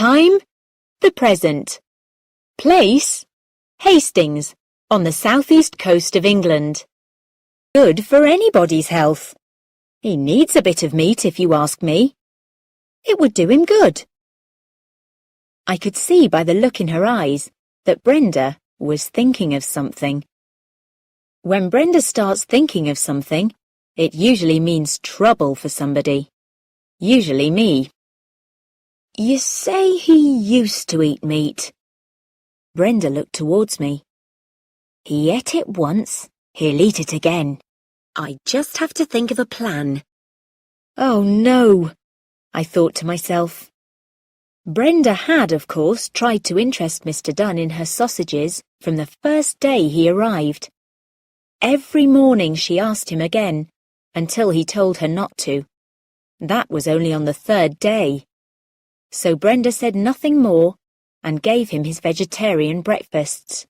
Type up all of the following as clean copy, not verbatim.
Time, the present. Place, Hastings, on the southeast coast of England. Good for anybody's health. He needs a bit of meat, if you ask me. It would do him good. I could see by the look in her eyes that Brenda was thinking of something. When Brenda starts thinking of something, it usually means trouble for somebody. Usually me. You say he used to eat meat. Brenda looked towards me. He ate it once, he'll eat it again. I just have to think of a plan. Oh no, I thought to myself. Brenda had, of course, tried to interest Mr. Dunn in her sausages from the first day he arrived. Every morning she asked him again, until he told her not to. That was only on the third day. So Brenda said nothing more and gave him his vegetarian breakfasts.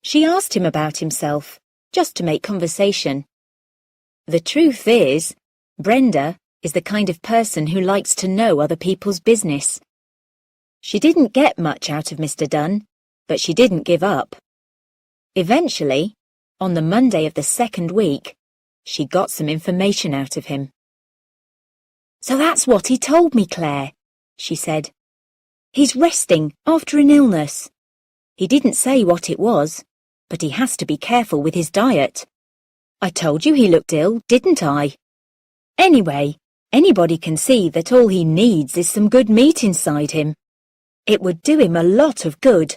She asked him about himself, just to make conversation. The truth is, Brenda is the kind of person who likes to know other people's business. She didn't get much out of Mr. Dunn, but she didn't give up. Eventually, on the Monday of the second week, she got some information out of him. So that's what he told me, Claire, she said. He's resting after an illness. He didn't say what it was, but he has to be careful with his diet. I told you he looked ill, didn't I? Anyway, anybody can see that all he needs is some good meat inside him. It would do him a lot of good.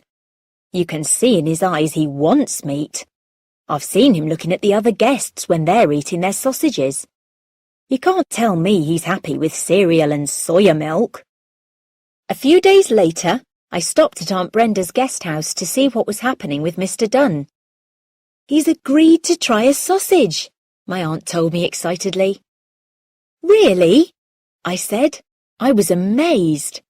You can see in his eyes he wants meat. I've seen him looking at the other guests when they're eating their sausages. You can't tell me he's happy with cereal and soya milk. A few days later, I stopped at Aunt Brenda's guest house to see what was happening with Mr. Dunn. He's agreed to try a sausage, my aunt told me excitedly. Really? I said. I was amazed.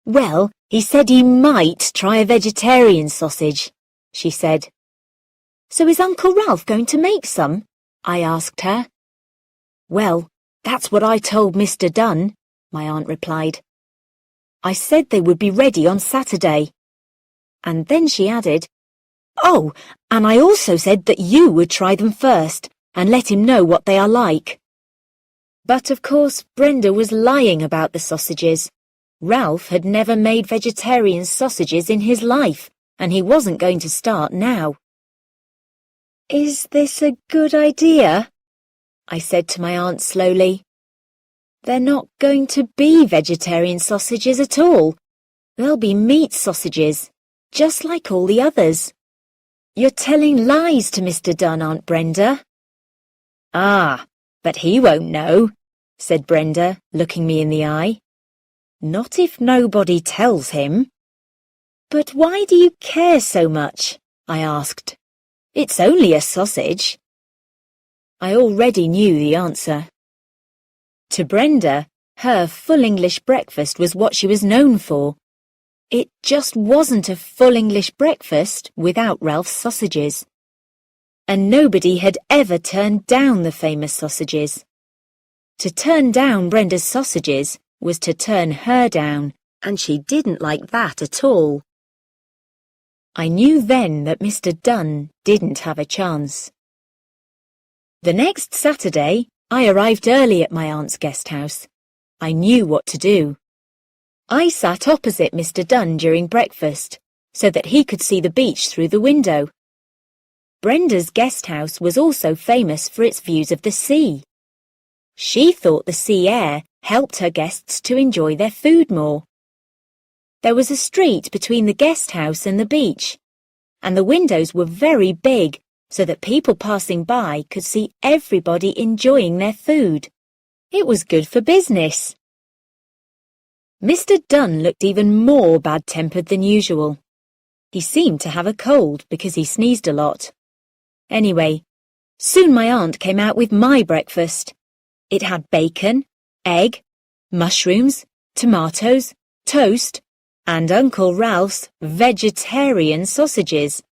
Well, he said he might try a vegetarian sausage, she said. So is Uncle Ralph going to make some? I asked her. Well, that's what I told Mr. Dunn, my aunt replied. I said they would be ready on Saturday. And then she added, Oh, and I also said that you would try them first and let him know what they are like. But of course, Brenda was lying about the sausages. Ralph had never made vegetarian sausages in his life, and he wasn't going to start now. Is this a good idea? I said to my aunt slowly. They're not going to be vegetarian sausages at all. They'll be meat sausages, just like all the others. You're telling lies to Mr. Dunn, Aunt Brenda. Ah, but he won't know, said Brenda, looking me in the eye. Not if nobody tells him. But why do you care so much? I asked. It's only a sausage. I already knew the answer. To Brenda, her full English breakfast was what she was known for. It just wasn't a full English breakfast without Ralph's sausages. And nobody had ever turned down the famous sausages. To turn down Brenda's sausages was to turn her down, and she didn't like that at all. I knew then that Mr. Dunn didn't have a chance. The next Saturday, I arrived early at my aunt's guest house. I knew what to do. I sat opposite Mr. Dunn during breakfast, so that he could see the beach through the window. Brenda's guest house was also famous for its views of the sea. She thought the sea air helped her guests to enjoy their food more. There was a street between the guest house and the beach, and the windows were very big so that people passing by could see everybody enjoying their food. It was good for business. Mr. Dunn looked even more bad-tempered than usual. He seemed to have a cold because he sneezed a lot. Anyway, soon my aunt came out with my breakfast. It had bacon, egg, mushrooms, tomatoes, toast, and Uncle Ralph's vegetarian sausages,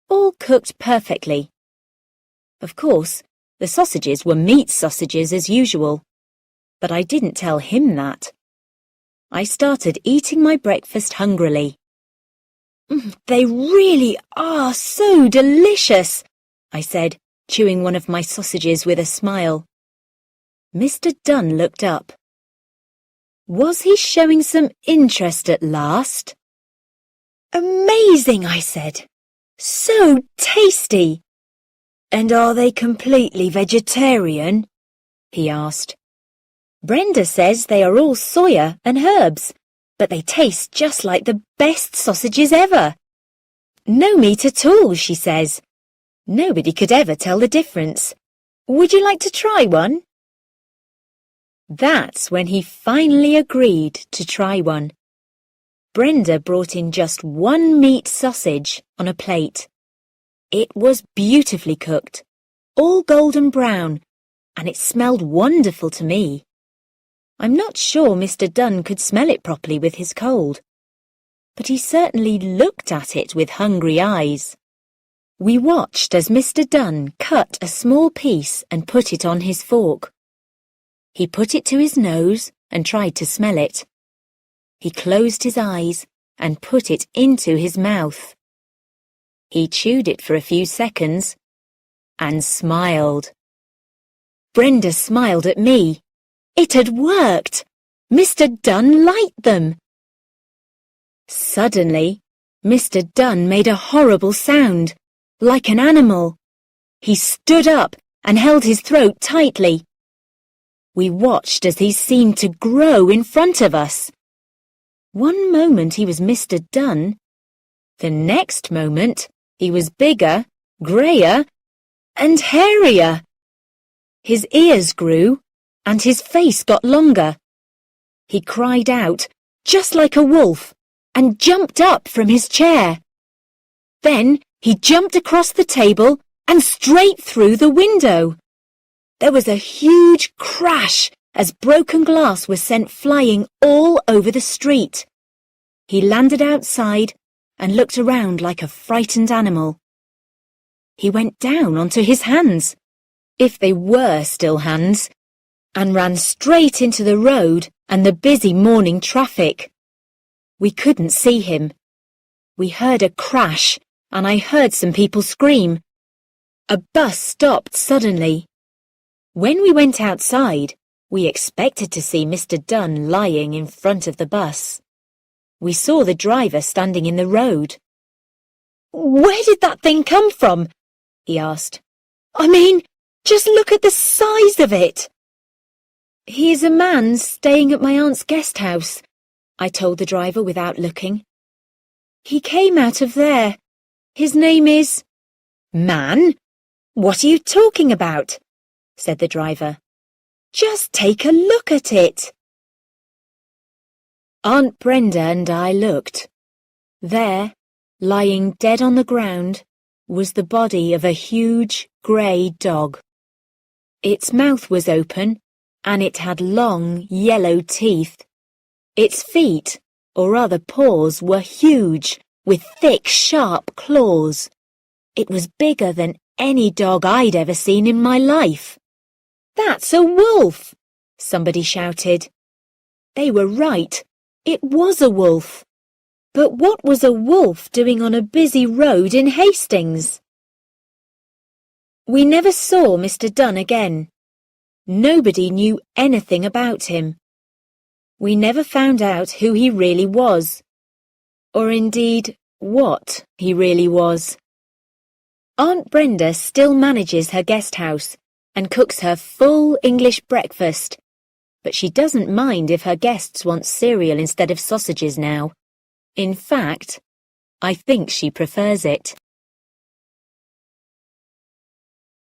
all cooked perfectly. Of course, the sausages were meat sausages as usual, but I didn't tell him that. I started eating my breakfast hungrily. They really are so delicious, I said, chewing one of my sausages with a smile. Mr. Dunn looked up. Was he showing some interest at last? Amazing, I said. So tasty. And are they completely vegetarian? He asked. Brenda says they are all soya and herbs, but they taste just like the best sausages ever. No meat at all, she says. Nobody could ever tell the difference. Would you like to try one? That's when he finally agreed to try one. Brenda brought in just one meat sausage on a plate. It was beautifully cooked, all golden brown, and it smelled wonderful to me. I'm not sure Mr. Dunn could smell it properly with his cold, but he certainly looked at it with hungry eyes. We watched as Mr. Dunn cut a small piece and put it on his fork. He put it to his nose and tried to smell it. He closed his eyes and put it into his mouth. He chewed it for a few seconds and smiled. Brenda smiled at me. It had worked. Mr. Dunn liked them. Suddenly, Mr. Dunn made a horrible sound, like an animal. He stood up and held his throat tightly. We watched as he seemed to grow in front of us. One moment he was Mr. Dunn. The next moment he was bigger, greyer, and hairier. His ears grew, and his face got longer. He cried out, just like a wolf, and jumped up from his chair. Then he jumped across the table and straight through the window. There was a huge crash as broken glass was sent flying all over the street. He landed outside and looked around like a frightened animal. He went down onto his hands, if they were still hands, and ran straight into the road and the busy morning traffic. We couldn't see him. We heard a crash, and I heard some people scream. A bus stopped suddenly. When we went outside, we expected to see Mr. Dunn lying in front of the bus. We saw the driver standing in the road. "Where did that thing come from?" he asked. "I mean, just look at the size of it." "He is a man staying at my aunt's guest house," I told the driver without looking. "He came out of there. His name is—" "Man? What are you talking about?" said the driver. "Just take a look at it." Aunt Brenda and I looked. There, lying dead on the ground, was the body of a huge grey dog. Its mouth was open, and it had long yellow teeth. Its feet, or rather paws, were huge, with thick, sharp claws. It was bigger than any dog I'd ever seen in my life. "That's a wolf!" somebody shouted. They were right. It was a wolf. But what was a wolf doing on a busy road in Hastings? We never saw Mr. Dunn again. Nobody knew anything about him. We never found out who he really was, or indeed what he really was. Aunt Brenda still manages her guest house and cooks her full English breakfast, but she doesn't mind if her guests want cereal instead of sausages now. In fact, I think she prefers it.